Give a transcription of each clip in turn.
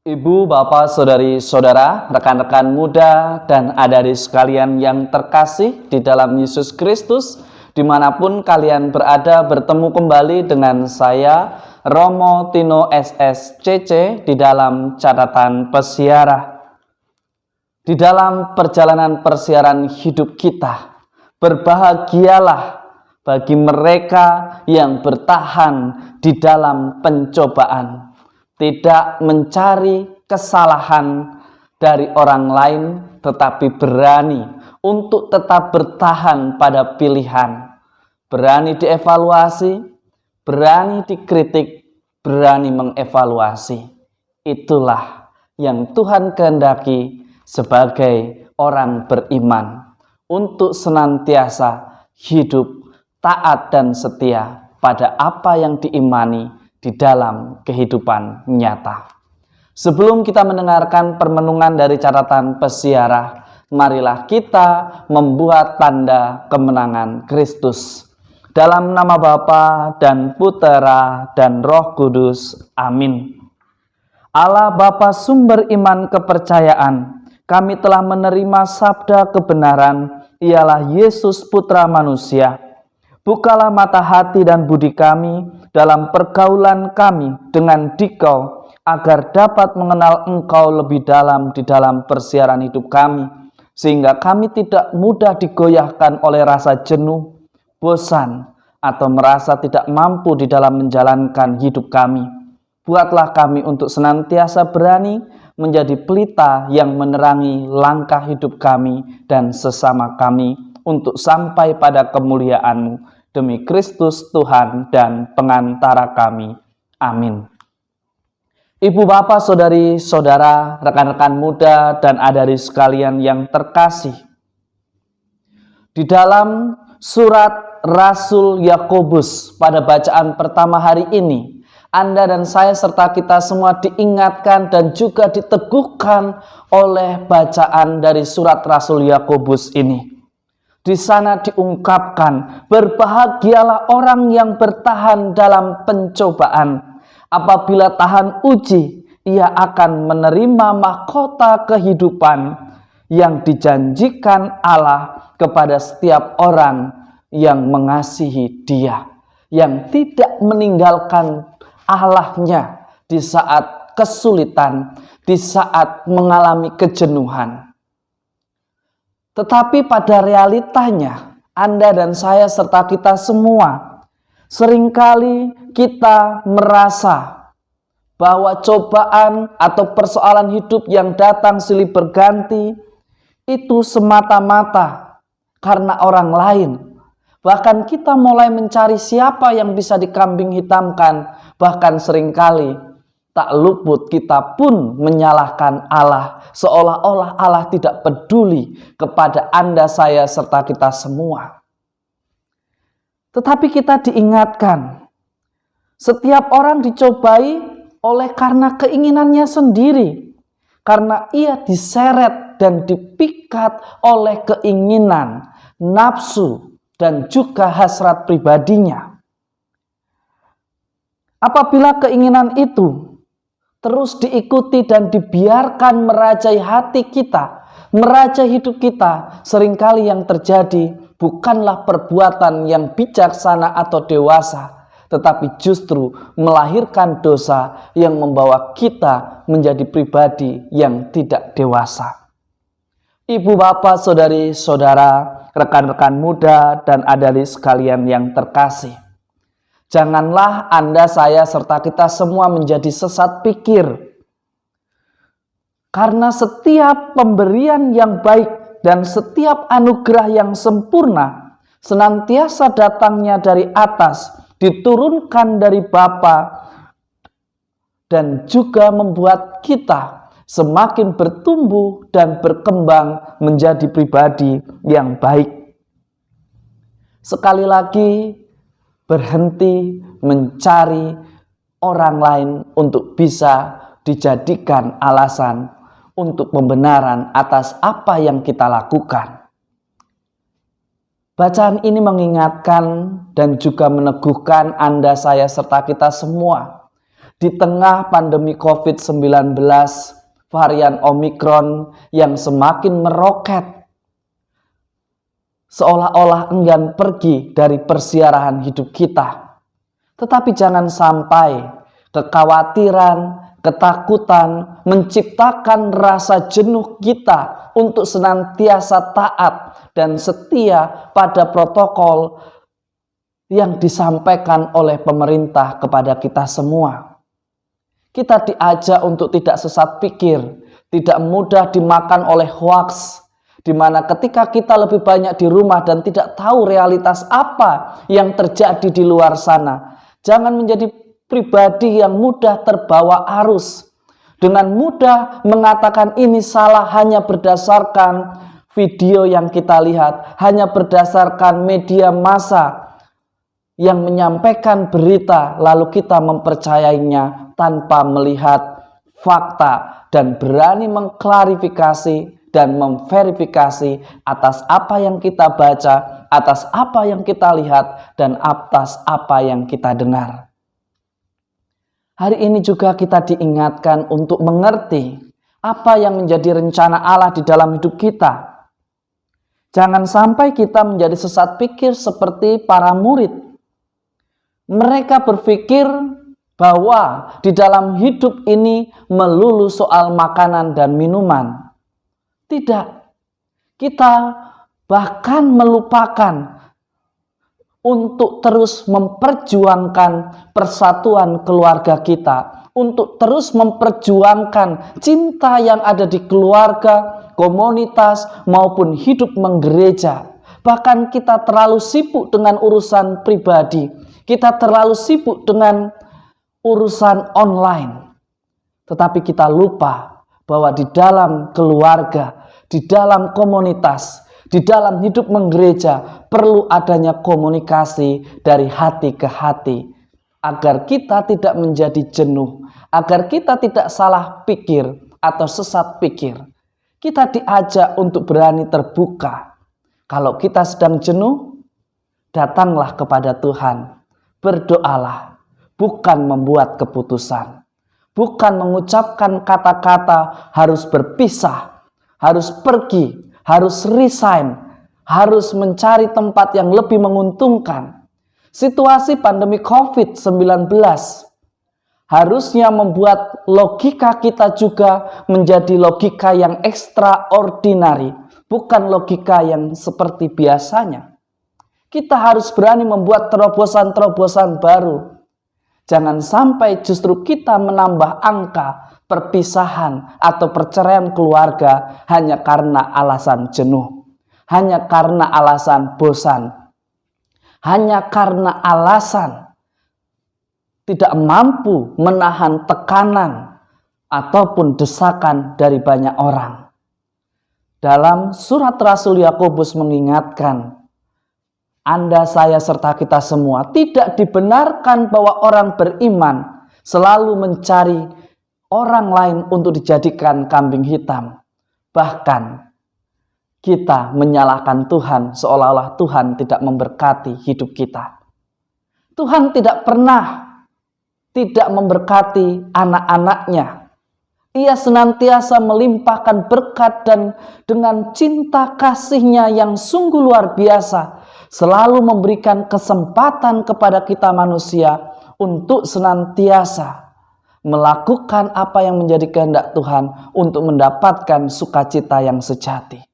Ibu, bapak, saudari, saudara, rekan-rekan muda, dan adik-adik sekalian yang terkasih di dalam Yesus Kristus, dimanapun kalian berada, bertemu kembali dengan saya, Romo Tino SSCC, di dalam catatan pesiarah. Di dalam perjalanan persiaran hidup kita, berbahagialah bagi mereka yang bertahan di dalam pencobaan, tidak mencari kesalahan dari orang lain, tetapi berani untuk tetap bertahan pada pilihan, berani dievaluasi, berani dikritik, berani mengevaluasi. Itulah yang Tuhan kehendaki sebagai orang beriman, untuk senantiasa hidup taat dan setia pada apa yang diimani di dalam kehidupan nyata. Sebelum kita mendengarkan permenungan dari catatan pesiarah, marilah kita membuat tanda kemenangan Kristus. Dalam nama Bapa dan Putera dan Roh Kudus. Amin. Allah Bapa sumber iman kepercayaan, kami telah menerima sabda kebenaran, ialah Yesus Putra Manusia. Bukalah mata hati dan budi kami dalam pergaulan kami dengan Dikau, agar dapat mengenal Engkau lebih dalam di dalam persiaran hidup kami, sehingga kami tidak mudah digoyahkan oleh rasa jenuh, bosan, atau merasa tidak mampu di dalam menjalankan hidup kami. Buatlah kami untuk senantiasa berani menjadi pelita yang menerangi langkah hidup kami dan sesama kami untuk sampai pada kemuliaan-Mu demi Kristus Tuhan dan pengantara kami. Amin. Ibu, bapak, saudari, saudara, rekan-rekan muda, dan adik-adik sekalian yang terkasih, di dalam surat Rasul Yakobus pada bacaan pertama hari ini, Anda dan saya serta kita semua diingatkan dan juga diteguhkan oleh bacaan dari surat Rasul Yakobus ini. Di sana diungkapkan, berbahagialah orang yang bertahan dalam pencobaan. Apabila tahan uji, ia akan menerima mahkota kehidupan yang dijanjikan Allah kepada setiap orang yang mengasihi Dia, yang tidak meninggalkan Allahnya di saat kesulitan, di saat mengalami kejenuhan. Tetapi pada realitanya, Anda dan saya serta kita semua, seringkali kita merasa bahwa cobaan atau persoalan hidup yang datang silih berganti itu semata-mata karena orang lain. Bahkan kita mulai mencari siapa yang bisa dikambing hitamkan. Bahkan seringkali tak luput kita pun menyalahkan Allah, seolah-olah Allah tidak peduli kepada Anda, saya, serta kita semua. Tetapi kita diingatkan, setiap orang dicobai oleh karena keinginannya sendiri, karena ia diseret dan dipikat oleh keinginan, nafsu, dan juga hasrat pribadinya. Apabila keinginan itu terus diikuti dan dibiarkan merajai hati kita, merajai hidup kita, seringkali yang terjadi bukanlah perbuatan yang bijaksana atau dewasa, tetapi justru melahirkan dosa yang membawa kita menjadi pribadi yang tidak dewasa. Ibu, bapak, saudari, saudara, rekan-rekan muda, dan adik-adik sekalian yang terkasih, janganlah Anda, saya, serta kita semua menjadi sesat pikir. Karena setiap pemberian yang baik dan setiap anugerah yang sempurna senantiasa datangnya dari atas, diturunkan dari Bapa, dan juga membuat kita semakin bertumbuh dan berkembang menjadi pribadi yang baik. Sekali lagi, berhenti mencari orang lain untuk bisa dijadikan alasan untuk pembenaran atas apa yang kita lakukan. Bacaan ini mengingatkan dan juga meneguhkan Anda, saya, serta kita semua. Di tengah pandemi COVID-19, varian Omikron yang semakin meroket, seolah-olah enggan pergi dari persiarahan hidup kita. Tetapi jangan sampai kekhawatiran, ketakutan menciptakan rasa jenuh kita untuk senantiasa taat dan setia pada protokol yang disampaikan oleh pemerintah kepada kita semua. Kita diajak untuk tidak sesat pikir, tidak mudah dimakan oleh hoaks, di mana ketika kita lebih banyak di rumah dan tidak tahu realitas apa yang terjadi di luar sana, jangan menjadi pribadi yang mudah terbawa arus, dengan mudah mengatakan ini salah hanya berdasarkan video yang kita lihat, hanya berdasarkan media massa yang menyampaikan berita, lalu kita mempercayainya tanpa melihat fakta dan berani mengklarifikasi dan memverifikasi atas apa yang kita baca, atas apa yang kita lihat, dan atas apa yang kita dengar. Hari ini juga kita diingatkan untuk mengerti apa yang menjadi rencana Allah di dalam hidup kita. Jangan sampai kita menjadi sesat pikir seperti para murid. Mereka berpikir bahwa di dalam hidup ini melulu soal makanan dan minuman. Tidak. Kita bahkan melupakan untuk terus memperjuangkan persatuan keluarga kita, untuk terus memperjuangkan cinta yang ada di keluarga, komunitas, maupun hidup menggereja. Bahkan kita terlalu sibuk dengan urusan pribadi, kita terlalu sibuk dengan urusan online. Tetapi kita lupa bahwa di dalam keluarga, di dalam komunitas, di dalam hidup menggereja perlu adanya komunikasi dari hati ke hati. Agar kita tidak menjadi jenuh, agar kita tidak salah pikir atau sesat pikir. Kita diajak untuk berani terbuka. Kalau kita sedang jenuh, datanglah kepada Tuhan. Berdoalah, bukan membuat keputusan, bukan mengucapkan kata-kata harus berpisah, harus pergi, harus resign, harus mencari tempat yang lebih menguntungkan. Situasi pandemi COVID-19 harusnya membuat logika kita juga menjadi logika yang extraordinary, bukan logika yang seperti biasanya. Kita harus berani membuat terobosan-terobosan baru. Jangan sampai justru kita menambah angka perpisahan atau perceraian keluarga hanya karena alasan jenuh, hanya karena alasan bosan, hanya karena alasan tidak mampu menahan tekanan ataupun desakan dari banyak orang. Dalam surat Rasul Yakobus mengingatkan, Anda, saya, serta kita semua tidak dibenarkan bahwa orang beriman selalu mencari orang lain untuk dijadikan kambing hitam. Bahkan kita menyalahkan Tuhan seolah-olah Tuhan tidak memberkati hidup kita. Tuhan tidak pernah tidak memberkati anak-anaknya. Ia senantiasa melimpahkan berkat dan dengan cinta kasih-Nya yang sungguh luar biasa, selalu memberikan kesempatan kepada kita manusia untuk senantiasa melakukan apa yang menjadi kehendak Tuhan untuk mendapatkan sukacita yang sejati.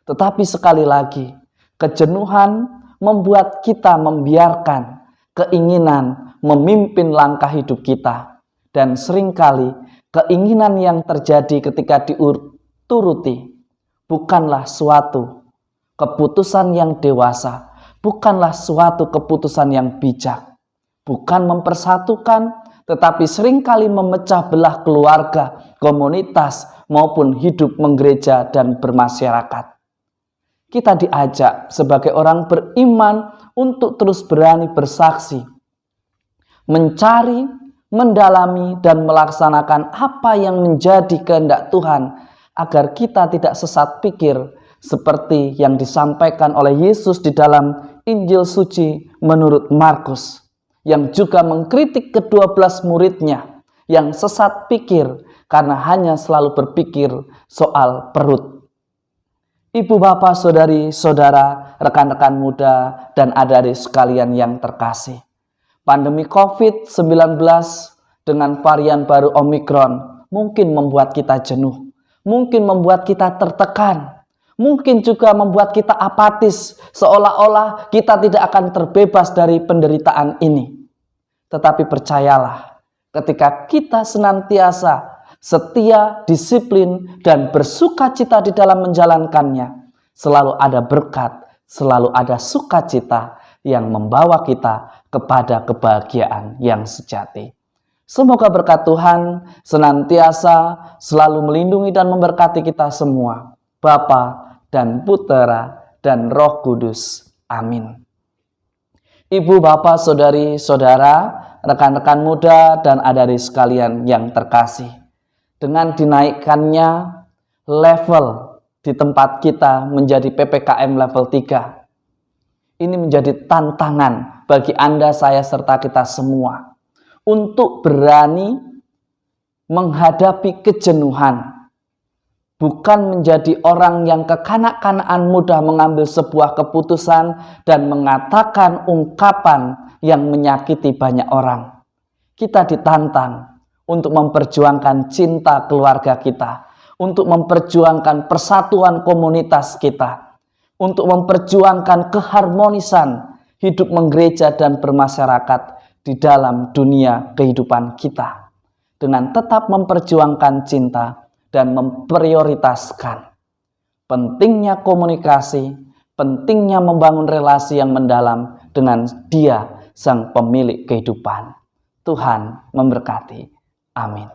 Tetapi sekali lagi, kejenuhan membuat kita membiarkan keinginan memimpin langkah hidup kita. Dan seringkali keinginan yang terjadi ketika dituruti bukanlah suatu keputusan yang dewasa, bukanlah suatu keputusan yang bijak, bukan mempersatukan, tetapi seringkali memecah belah keluarga, komunitas, maupun hidup menggereja dan bermasyarakat. Kita diajak sebagai orang beriman untuk terus berani bersaksi, mencari, mendalami, dan melaksanakan apa yang menjadi kehendak Tuhan, agar kita tidak sesat pikir seperti yang disampaikan oleh Yesus di dalam Injil suci menurut Markus, yang juga mengkritik ke-12 muridnya yang sesat pikir karena hanya selalu berpikir soal perut. Ibu, bapak, saudari, saudara, rekan-rekan muda, dan adik-adik sekalian yang terkasih. Pandemi COVID-19 dengan varian baru Omikron mungkin membuat kita jenuh, mungkin membuat kita tertekan, mungkin juga membuat kita apatis, seolah-olah kita tidak akan terbebas dari penderitaan ini. Tetapi percayalah, ketika kita senantiasa setia, disiplin, dan bersukacita di dalam menjalankannya, selalu ada berkat, selalu ada sukacita yang membawa kita kepada kebahagiaan yang sejati. Semoga berkat Tuhan senantiasa selalu melindungi dan memberkati kita semua, Bapa dan Putera dan Roh Kudus. Amin. Ibu, bapak, saudari, saudara, rekan-rekan muda, dan adik-adik sekalian yang terkasih, dengan dinaikkannya level di tempat kita menjadi PPKM level 3, ini menjadi tantangan bagi Anda, saya, serta kita semua untuk berani menghadapi kejenuhan. Bukan menjadi orang yang kekanak-kanakan mudah mengambil sebuah keputusan dan mengatakan ungkapan yang menyakiti banyak orang. Kita ditantang untuk memperjuangkan cinta keluarga kita, untuk memperjuangkan persatuan komunitas kita, untuk memperjuangkan keharmonisan hidup menggereja dan bermasyarakat di dalam dunia kehidupan kita, dengan tetap memperjuangkan cinta dan memprioritaskan pentingnya komunikasi, pentingnya membangun relasi yang mendalam dengan Dia, Sang Pemilik kehidupan. Tuhan memberkati. Amin.